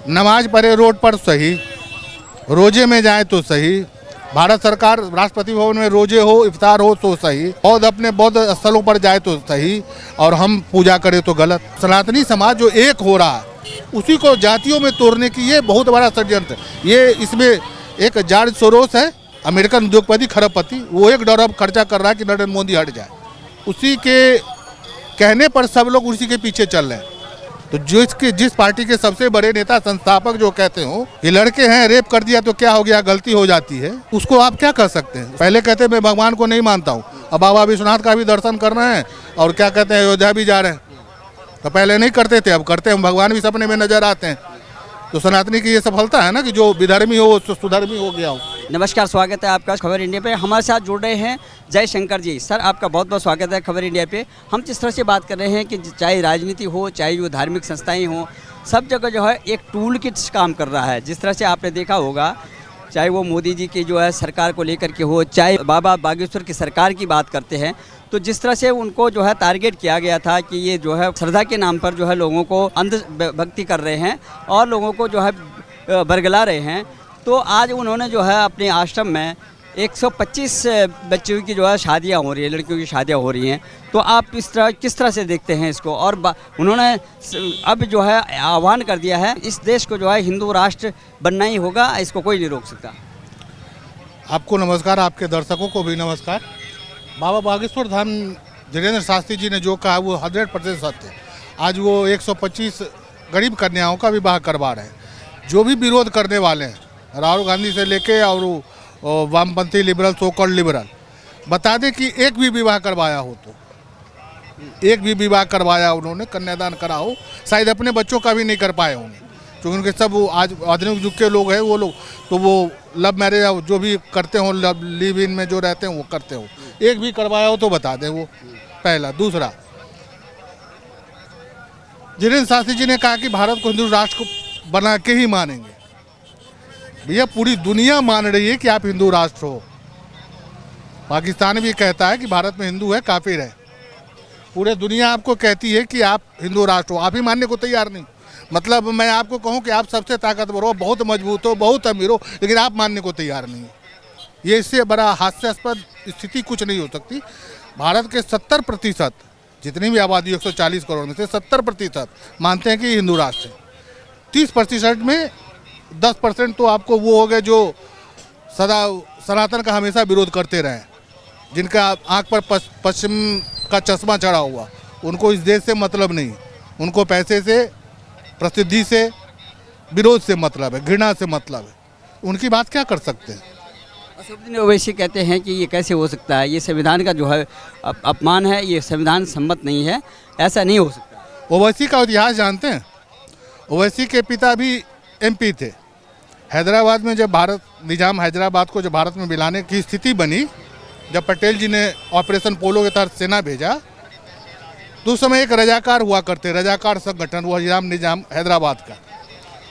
नमाज पढ़े रोड पर सही, रोजे में जाए तो सही, भारत सरकार राष्ट्रपति भवन में रोजे हो इफ्तार हो तो सही, बौद्ध अपने बौद्ध स्थलों पर जाए तो सही, और हम पूजा करें तो गलत। सनातनी समाज जो एक हो रहा है उसी को जातियों में तोड़ने की ये बहुत बड़ा षड्यंत्र है। ये इसमें एक जॉर्ज सोरोस है, अमेरिकन उद्योगपति खरबपति, वो $1 खर्चा कर रहा है कि नरेंद्र मोदी हट जाए। उसी के कहने पर सब लोग उसी के पीछे चल रहे हैं। तो जिस पार्टी के सबसे बड़े नेता संस्थापक जो कहते हो कि लड़के हैं रेप कर दिया तो क्या हो गया, गलती हो जाती है, उसको आप क्या कर सकते हैं। पहले कहते मैं भगवान को नहीं मानता हूँ, अब बाबा विश्वनाथ का भी दर्शन कर रहे हैं और क्या कहते हैं अयोध्या भी जा रहे हैं। तो पहले नहीं करते थे, अब करते हैं, भगवान भी सपने में नजर आते हैं। तो सनातनी की ये सफलता है ना कि जो विधर्मी हो वो सुधर्मी हो गया हो। नमस्कार, स्वागत है आपका खबर इंडिया पे। हमारे साथ जुड़ रहे हैं जय शंकर जी। सर, आपका बहुत बहुत स्वागत है खबर इंडिया पे। हम जिस तरह से बात कर रहे हैं कि चाहे राजनीति हो, चाहे जो धार्मिक संस्थाएं हों, सब जगह जो है एक टूल किट काम कर रहा है। जिस तरह से आपने देखा होगा, चाहे वो मोदी जी की जो है सरकार को लेकर के हो, चाहे बाबा बागेश्वर की सरकार की बात करते हैं, तो जिस तरह से उनको जो है टारगेट किया गया था कि ये जो है श्रद्धा के नाम पर जो है लोगों को अंधभक्ति कर रहे हैं और लोगों को जो है बरगला रहे हैं। तो आज उन्होंने जो है अपने आश्रम में 125 बच्चों की जो है शादियां हो रही है, लड़कियों की शादियां हो रही हैं। तो आप किस तरह से देखते हैं इसको? और उन्होंने अब जो है आह्वान कर दिया है, इस देश को जो है हिंदू राष्ट्र बनना ही होगा, इसको कोई नहीं रोक सकता। आपको नमस्कार, आपके दर्शकों को भी नमस्कार। बाबा बागेश्वर धाम धीरेन्द्र शास्त्री जी ने जो कहा वो 100% सत्य है। आज वो 125 गरीब कन्याओं का विवाह करवा रहे हैं। जो भी विरोध करने वाले हैं, राहुल गांधी से लेके और वामपंथी लिबरल, सोकॉल्ड लिबरल, बता दें कि एक भी विवाह करवाया हो तो एक भी विवाह करवाया उन्होंने, कन्यादान करा हो, शायद अपने बच्चों का भी नहीं कर पाए होंगे, क्योंकि उनके सब आज आधुनिक युग के लोग हैं वो लोग, तो वो लव मैरिज जो भी करते हो, लिव इन में जो रहते हैं वो करते हो। एक भी करवाया हो तो बता दें वो, पहला। दूसरा, धीरेन्द्र शास्त्री जी ने कहा कि भारत को हिंदू राष्ट्र को बना के ही मानेंगे। भैया, पूरी दुनिया मान रही है कि आप हिंदू राष्ट्र हो। पाकिस्तान भी कहता है कि भारत में हिंदू है, काफिर है। पूरे दुनिया आपको कहती है कि आप हिंदू राष्ट्र हो, आप ही मानने को तैयार नहीं। मतलब मैं आपको कहूं कि आप सबसे ताकतवर हो, बहुत मजबूत हो, बहुत अमीर हो, लेकिन आप मानने को तैयार नहीं। ये इससे बड़ा हास्यास्पद स्थिति कुछ नहीं हो सकती। भारत के 70%, जितनी भी आबादी 140 करोड़ में से 70% मानते हैं कि हिंदू राष्ट्र है। 30% में 10% तो आपको वो हो गए जो सदा सनातन का हमेशा विरोध करते रहे, जिनका आंख पर पश्चिम का चश्मा चढ़ा हुआ। उनको इस देश से मतलब नहीं, उनको पैसे से, प्रसिद्धि से, विरोध से मतलब है, घृणा से मतलब है। उनकी बात क्या कर सकते हैं। असदुद्दीन ओवैसी कहते हैं कि ये कैसे हो सकता है, ये संविधान का जो है अपमान है, ये संविधान सम्मत नहीं है, ऐसा नहीं हो सकता। ओवैसी का इतिहास जानते हैं? ओवैसी के पिता भी MP थे। हैदराबाद में जब निजाम हैदराबाद को जब भारत में मिलाने की स्थिति बनी, जब पटेल जी ने ऑपरेशन पोलो के तहत सेना भेजा, तो उस समय एक रजाकार हुआ करते, रजाकार संगठन हुआ निजाम हैदराबाद का,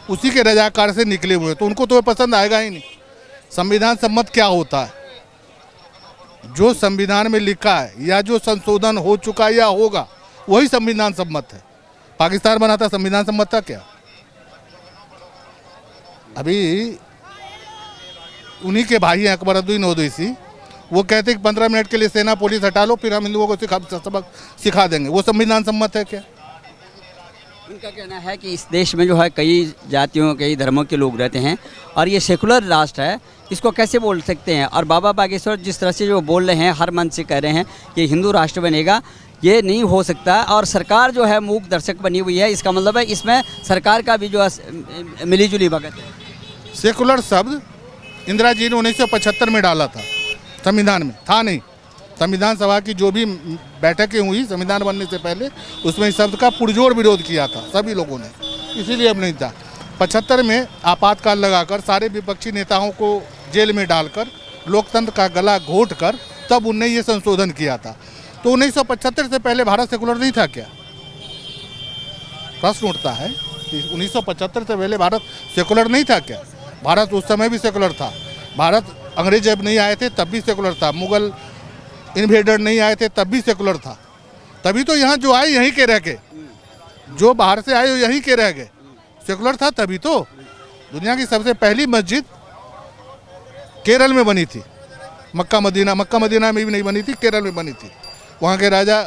उसी के रजाकार से निकले हुए। तो उनको तो पसंद आएगा ही नहीं। संविधान सम्मत क्या होता है? जो संविधान में लिखा है या जो संशोधन हो चुका या होगा वही संविधान सम्मत है। पाकिस्तान बना था, संविधान सम्मत था क्या? अभी उन्हीं के भाई हैं अकबरुद्दीन ओवैसी, वो कहते हैं कि 15 मिनट के लिए सेना पुलिस हटा लो, फिर हम हिंदुओं को सबक सिखा देंगे। वो संविधान सम्मत है क्या? उनका कहना है कि इस देश में जो है कई जातियों, कई धर्मों के लोग रहते हैं और ये सेकुलर राष्ट्र है, इसको कैसे बोल सकते हैं। और बाबा बागेश्वर जिस तरह से जो बोल रहे हैं, हर मन से कह रहे हैं कि हिंदू राष्ट्र बनेगा, ये नहीं हो सकता। और सरकार जो है मूक दर्शक बनी हुई है, इसका मतलब है इसमें सरकार का भी जो है मिलीजुली भगत है। सेकुलर शब्द इंदिरा जी ने 1975 में डाला था, संविधान में था नहीं। संविधान सभा की जो भी बैठकें हुई संविधान बनने से पहले, उसमें इस शब्द का पुरजोर विरोध किया था सभी लोगों ने, इसीलिए अब नहीं था। 75 में आपातकाल लगाकर सारे विपक्षी नेताओं को जेल में डालकर लोकतंत्र का गला घोट कर तब उनने ये संशोधन किया था। तो 1975 से पहले भारत सेकुलर नहीं था क्या? प्रश्न उठता है कि 1975 से पहले भारत सेकुलर नहीं था क्या? भारत उस समय भी सेकुलर था। भारत अंग्रेज जब नहीं आए थे तब भी सेकुलर था, मुगल इन्वेडर नहीं आए थे तब भी सेकुलर था। तभी तो यहाँ जो आए यहीं के रह गए, जो बाहर से आए यहीं के रह गए। सेकुलर था तभी तो। दुनिया की सबसे पहली मस्जिद केरल में बनी थी, मक्का मदीना में भी नहीं बनी थी, केरल में बनी थी। वहाँ के राजा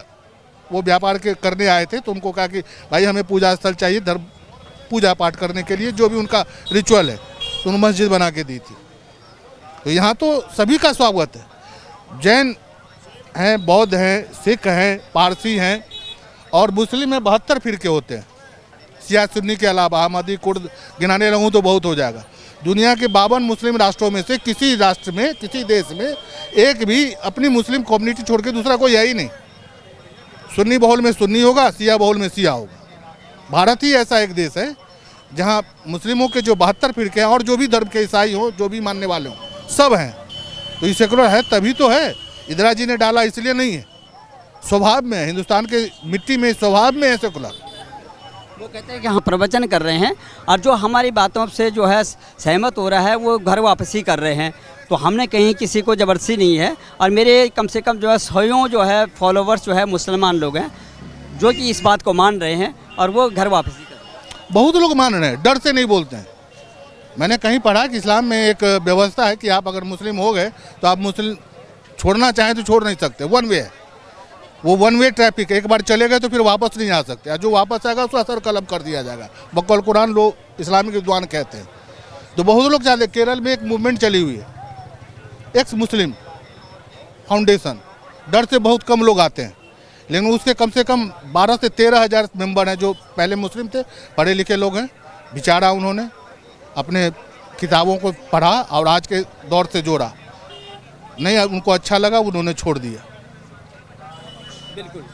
वो व्यापार के करने आए थे, तो उनको कहा कि भाई हमें पूजा स्थल चाहिए धर्म पूजा पाठ करने के लिए, जो भी उनका रिचुअल है, तो उन्होंने मस्जिद बना के दी थी। तो यहाँ तो सभी का स्वागत है, जैन हैं, बौद्ध हैं, सिख हैं, पारसी हैं और मुस्लिम में 72 फिरके होते हैं, शिया सुन्नी के अलावा। अहमदी कुर्द गिनाने लगूँ तो बहुत हो जाएगा। दुनिया के 52 मुस्लिम राष्ट्रों में से किसी राष्ट्र में, किसी देश में एक भी अपनी मुस्लिम कम्युनिटी छोड़ के दूसरा कोई है ही नहीं। सुन्नी बहुल में सुन्नी होगा, शिया बहुल में शिया होगा। भारत ही ऐसा एक देश है जहाँ मुस्लिमों के जो 72 फिरके हैं और जो भी धर्म के ईसाई हो, जो भी मानने वाले हों, सब हैं। तो ये सेकुलर है तभी तो है, इंदिरा जी ने डाला इसलिए नहीं है, स्वभाव में है, हिंदुस्तान के मिट्टी में स्वभाव में है सेकुलर। वो कहते हैं कि हम प्रवचन कर रहे हैं और जो हमारी बातों से जो है सहमत हो रहा है वो घर वापसी कर रहे हैं। तो हमने कहीं किसी को ज़बरदस्ती नहीं है और मेरे कम से कम जो है 100 जो है फॉलोवर्स जो है मुसलमान लोग हैं जो कि इस बात को मान रहे हैं और वो घर वापसी कर रहे हैं। बहुत लोग मान रहे हैं, डर से नहीं बोलते हैं। मैंने कहीं पढ़ा कि इस्लाम में एक व्यवस्था है कि आप अगर मुस्लिम हो गए तो आप मुस्लिम छोड़ना चाहें तो छोड़ नहीं सकते, वन वे है वो, वन वे ट्रैफिक। एक बार चले गए तो फिर वापस नहीं आ सकते, जो वापस आएगा उसको असर कलम कर दिया जाएगा, बकौल कुरान लोग इस्लामिक विद्वान कहते हैं। तो बहुत लोग चाहते। केरल में एक मूवमेंट चली हुई है, एक्स मुस्लिम फाउंडेशन, डर से बहुत कम लोग आते हैं, लेकिन उसके कम से कम 12 से 13 हज़ार मेंबर हैं जो पहले मुस्लिम थे, पढ़े लिखे लोग हैं। विचारा उन्होंने, अपने किताबों को पढ़ा और आज के दौर से जोड़ा, नहीं उनको अच्छा लगा, उन्होंने छोड़ दिया।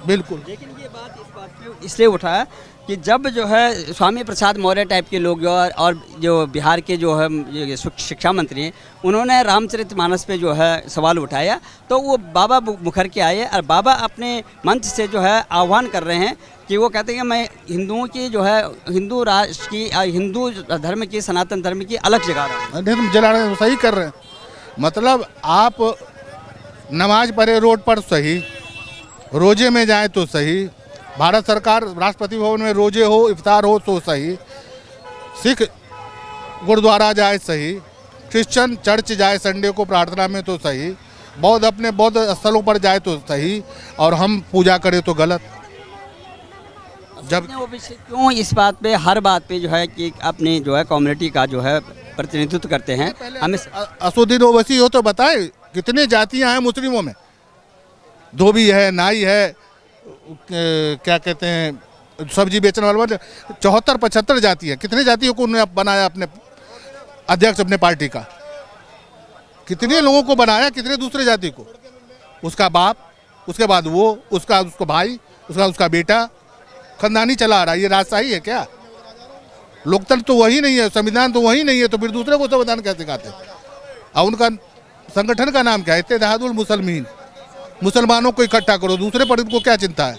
बिल्कुल। लेकिन ये बात इस बात पे इसलिए उठा है कि जब जो है स्वामी प्रसाद मौर्य टाइप के लोग और जो बिहार के जो है ये शिक्षा मंत्री हैं, उन्होंने रामचरितमानस पे जो है सवाल उठाया, तो वो बाबा मुखर के आए और बाबा अपने मंच से जो है आह्वान कर रहे हैं कि वो कहते हैं कि मैं हिंदुओं की जो है हिंदू राष्ट्र की, हिंदू धर्म की, सनातन धर्म की अलग जगा रहा हूँ। जला रहे हैं, सही कर रहे हैं। मतलब आप नमाज पढ़े रोड पर सही, रोजे में जाए तो सही, भारत सरकार राष्ट्रपति भवन में रोजे हो, इफ्तार हो तो सही, सिख गुरुद्वारा जाए सही, क्रिश्चियन चर्च जाए संडे को प्रार्थना में तो सही, बौद्ध अपने बौद्ध स्थलों पर जाए तो सही, और हम पूजा करें तो गलत। जब वो क्यों इस बात पे, हर बात पे जो है कि अपनी जो है कम्युनिटी का जो है प्रतिनिधित्व करते हैं। हमें असुद्दीन ओवैसी हो तो बताए कितने जातियां हैं मुस्लिमों में, धोबी है, नाई है, क्या कहते हैं सब्जी बेचने वाले, 74-75 जाति है। कितने जातियों को उन्होंने बनाया अपने अध्यक्ष अपने पार्टी का, कितने लोगों को बनाया, कितने दूसरे जाति को, उसका बाप, उसके बाद वो, उसका भाई, उसका बेटा, खानदानी चला रहा है। ये राजशाही है क्या? लोकतंत्र तो वही नहीं है, संविधान तो वही नहीं है, तो फिर दूसरे को संविधान कैसे कहते हैं? और उनका संगठन का नाम क्या है? इत्तेहादुल मुसलमीन, मुसलमानों को इकट्ठा करो, दूसरे पर इनको क्या चिंता है?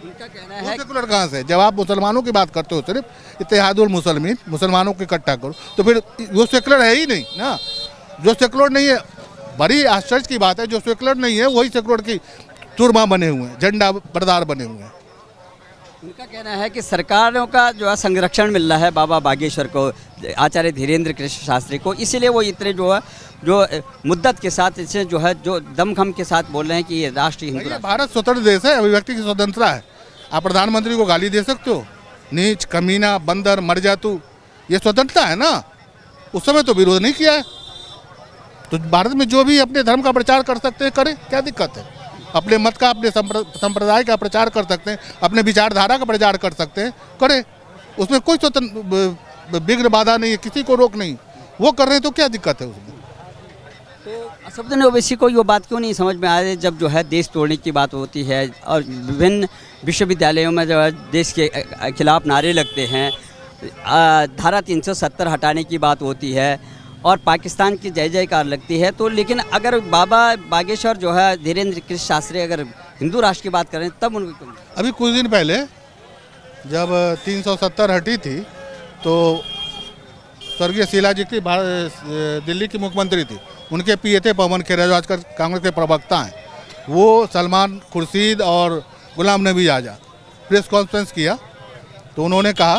उनका कहना है सेकुलर कहाँ से? जब आप मुसलमानों की बात करते हो सिर्फ इत्तेहादुल मुसलमीन, मुसलमानों को इकट्ठा करो, तो फिर वो सेकुलर है ही नहीं ना। जो सेकुलर नहीं है, बड़ी आश्चर्य की बात है, जो सेकुलर नहीं है वही सेकुलर की चूरमा बने हुए हैं, झंडा बरदार बने हुए हैं। उनका कहना है कि सरकारों का जो है संरक्षण मिल रहा है बाबा बागेश्वर को, आचार्य धीरेन्द्र कृष्ण शास्त्री को, इसीलिए वो इतने जो है जो मुद्दत के साथ इसे जो है जो दमखम के साथ बोल रहे हैं कि ये राष्ट्रीय हिंदू राष्ट्र। भारत स्वतंत्र देश है, अभिव्यक्ति की स्वतंत्रता है। आप प्रधानमंत्री को गाली दे सकते हो, नीच, कमीना, बंदर, मर जा तू, ये स्वतंत्रता है ना। उस समय तो विरोध नहीं किया है। तो भारत में जो भी अपने धर्म का प्रचार कर सकते हैं करें, क्या दिक्कत है? अपने मत का, अपने संप्रदाय का प्रचार कर सकते हैं, अपने विचारधारा का प्रचार कर सकते हैं, करें। उसमें कोई स्वतंत्र विघ्न बाधा नहीं है, किसी को रोक नहीं। वो कर रहे हैं तो क्या दिक्कत है उसमें? तो असदुद्दीन ओवैसी को ये बात क्यों नहीं समझ में आ रही जब जो है देश तोड़ने की बात होती है और विभिन्न विश्वविद्यालयों में जो है देश के खिलाफ नारे लगते हैं, धारा 370 हटाने की बात होती है और पाकिस्तान की जय जयकार लगती है, तो लेकिन अगर बाबा बागेश्वर जो है धीरेन्द्र कृष्ण शास्त्री अगर हिंदू राष्ट्र की बात करें तब उनको अभी कुछ दिन पहले जब 370 हटी थी तो स्वर्गीय शीला जी की दिल्ली की मुख्यमंत्री थी, उनके पिए थे पवन खेरा जो आजकल कांग्रेस के प्रवक्ता हैं, वो सलमान खुर्शीद और गुलाम नबी आज़ाद प्रेस कॉन्फ्रेंस किया तो उन्होंने कहा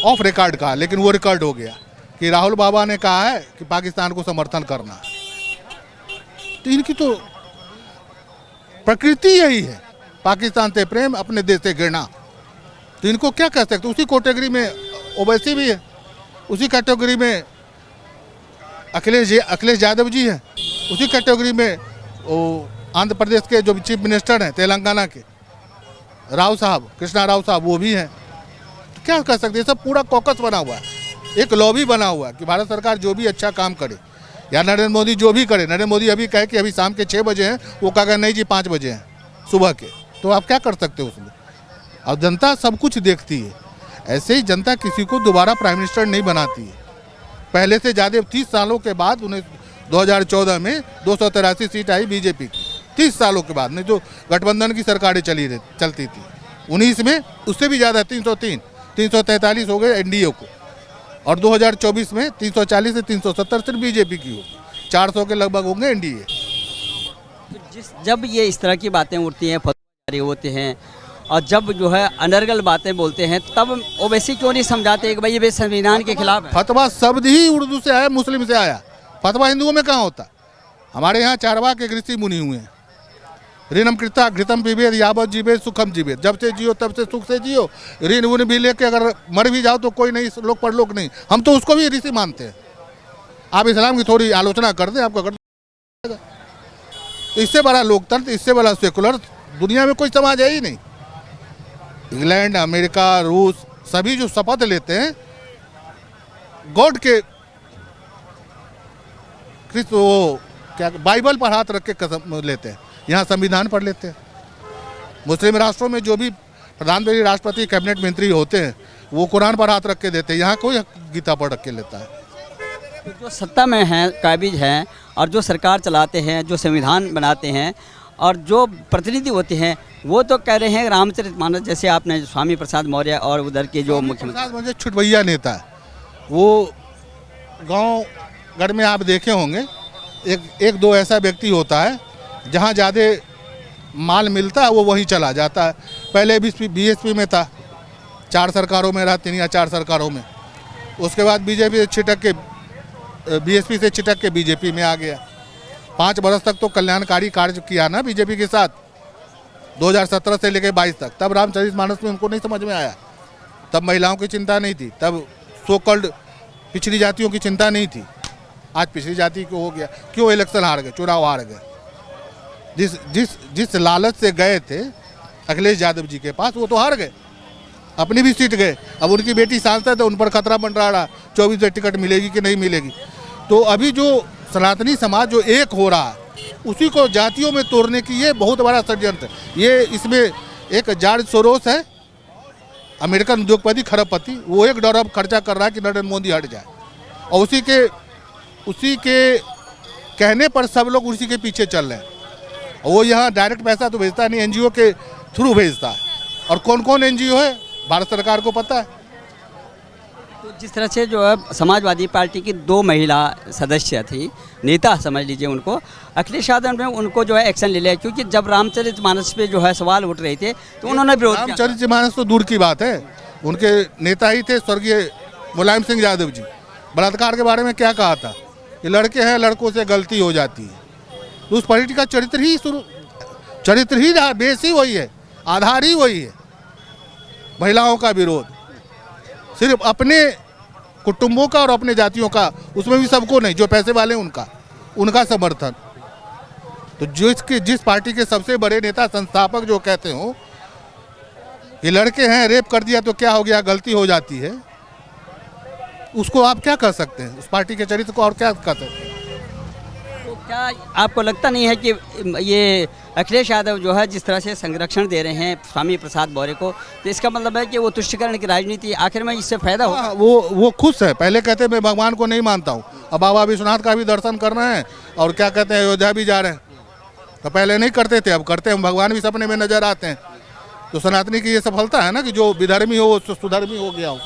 ऑफ रिकॉर्ड कहा, लेकिन वो रिकॉर्ड हो गया कि राहुल बाबा ने कहा है कि पाकिस्तान को समर्थन करना। तो इनकी तो प्रकृति यही है, पाकिस्तान से प्रेम, अपने देश से घृणा। तो इनको क्या कह सकते? उसी कैटेगरी में ओवैसी भी है, उसी कैटेगरी में अखिलेश यादव जी हैं, उसी कैटेगरी में आंध्र प्रदेश के जो चीफ मिनिस्टर हैं तेलंगाना के राव साहब, कृष्णा राव साहब, वो भी हैं। तो क्या कर सकते हैं? सब पूरा कॉकस बना हुआ है, एक लॉबी बना हुआ है कि भारत सरकार जो भी अच्छा काम करे या नरेंद्र मोदी जो भी करे। नरेंद्र मोदी अभी कहे कि अभी शाम के 6 बजे हैं, वो कहेगा नहीं जी 5 बजे हैं सुबह के। तो आप क्या कर सकते हो उसमें? और जनता सब कुछ देखती है। ऐसे ही जनता किसी को दोबारा प्राइम मिनिस्टर नहीं बनाती है। पहले से ज़्यादा 30 सालों के बाद उन्हें 2014 में 283 सीट आई बीजेपी की, 30 सालों के बाद। नहीं तो गठबंधन की सरकारें चलती थी। 19 में उससे भी ज़्यादा 303, 343 हो गए एनडीए को, और 2024 में 340 से 370 सिर्फ बीजेपी की हो, 400 के लगभग होंगे एनडीए। जब ये इस तरह की बातें उठती हैं, फतवा जारी होते हैं, और जब जो है अनर्गल बातें बोलते हैं, तब ओवैसी क्यों नहीं समझाते कि भाई ये संविधान के खिलाफ है? फतवा शब्द ही उर्दू से आया, मुस्लिम से आया। फतवा हिंदुओं में कहाँ होता? हमारे यहाँ चारवाक के ऋषि मुनि हुए हैं। ऋणम कृता घृतम पिबेद यावत जीवेद सुखम जीवेद, जब से जियो तब से सुख से जियो। ऋण उन भी लेके अगर मर भी जाओ तो कोई नहीं, लोग परलोक नहीं। हम तो उसको भी ऋषि मानते हैं। आप इस्लाम की थोड़ी आलोचना कर दें, आपको कर। तो इससे बड़ा लोकतंत्र, इससे बड़ा सेकुलर दुनिया में कोई समाज है ही नहीं। इंग्लैंड, अमेरिका, रूस सभी जो शपथ लेते हैं गॉड के, वो क्या बाइबल पर हाथ रख के कसम लेते हैं, यहाँ संविधान पढ़ लेते हैं। मुस्लिम राष्ट्रों में जो भी प्रधानमंत्री, राष्ट्रपति, कैबिनेट मंत्री होते हैं वो कुरान पर हाथ रख के देते हैं, यहाँ कोई गीता पढ़ रख के लेता है। जो सत्ता में हैं, काबिज हैं, और जो सरकार चलाते हैं, जो संविधान बनाते हैं, और जो प्रतिनिधि होते हैं, वो तो कह रहे हैं रामचरितमानस, जैसे आपने स्वामी प्रसाद मौर्य और उधर के जो मुख्यमंत्री मुझे छुटभैया नेता है। वो गांव घर में आप देखे होंगे, एक दो ऐसा व्यक्ति होता है जहां ज़्यादा माल मिलता है वो वहीं चला जाता है। पहले बीएसपी में था, 4 सरकारों में रहा, 3 या 4 सरकारों में। उसके बाद बीजेपी से छिटक के, बीएसपी से छिटक के बीजेपी में आ गया। 5 बरस तक तो कल्याणकारी कार्य किया ना बीजेपी के साथ, 2017 से लेकर 22 तक। तब रामचरितमानस में उनको नहीं समझ में आया, तब महिलाओं की चिंता नहीं थी, तब सो कॉल्ड पिछड़ी जातियों की चिंता नहीं थी। आज पिछड़ी जाति को हो गया, क्यों? इलेक्शन हार गए, चुनाव हार गए। जिस लालच से गए थे अखिलेश यादव जी के पास, वो तो हार गए, अपनी भी सीट गए। अब उनकी बेटी सांसद है, उन पर खतरा मंडरा रहा 24 में टिकट मिलेगी कि नहीं मिलेगी। तो अभी जो सनातनी समाज जो एक हो रहा है, उसी को जातियों में तोड़ने की ये बहुत बड़ा षड्यंत्र है। ये इसमें एक जॉर्ज सोरोस है, अमेरिकन उद्योगपति, खरबपति, वो $1 अरब खर्चा कर रहा है कि नरेंद्र मोदी हट जाए, और उसी के कहने पर सब लोग उसी के पीछे चल रहे हैं। वो यहाँ डायरेक्ट पैसा तो भेजता नहीं, एनजीओ के थ्रू भेजता है। और कौन कौन एनजीओ है भारत सरकार को पता है। तो जिस तरह से जो है समाजवादी पार्टी की 2 महिला सदस्य थी, नेता समझ लीजिए उनको, अखिलेश यादव ने उनको जो है एक्शन ले लिया, क्योंकि जब रामचरितमानस पे जो है सवाल उठ रहे थे तो उन्होंने विरोध किया। रामचरितमानस तो दूर की बात है, उनके नेता ही थे स्वर्गीय मुलायम सिंह यादव जी। बलात्कार के बारे में क्या कहा था? ये लड़के हैं, लड़कों से गलती हो जाती है। तो उस पार्टी का चरित्र ही बेस ही वही है, आधार ही वही है, महिलाओं का विरोध। सिर्फ अपने कुटुंबों का और अपने जातियों का, उसमें भी सबको नहीं, जो पैसे वाले उनका समर्थन। तो जिस पार्टी के सबसे बड़े नेता, संस्थापक जो कहते हो कि लड़के हैं, रेप कर दिया तो क्या हो गया, गलती हो जाती है, उसको आप क्या कर सकते हैं? उस पार्टी के चरित्र को और क्या कर सकते हैं? तो क्या आपको लगता नहीं है कि ये अखिलेश यादव जो है जिस तरह से संरक्षण दे रहे हैं स्वामी प्रसाद मौर्य को, तो इसका मतलब है कि वो तुष्टिकरण की राजनीति आखिर में इससे फायदा होगा? वो खुश है। पहले कहते मैं भगवान को नहीं मानता हूँ, अब बाबा विश्वनाथ का भी दर्शन कर रहे हैं, और क्या कहते हैं अयोध्या भी जा रहे हैं। तो पहले नहीं करते थे, अब करते हैं, भगवान भी सपने में नजर आते हैं। तो सनातनी की ये सफलता है ना कि जो विधर्मी हो वो सुधर्मी हो गया हो।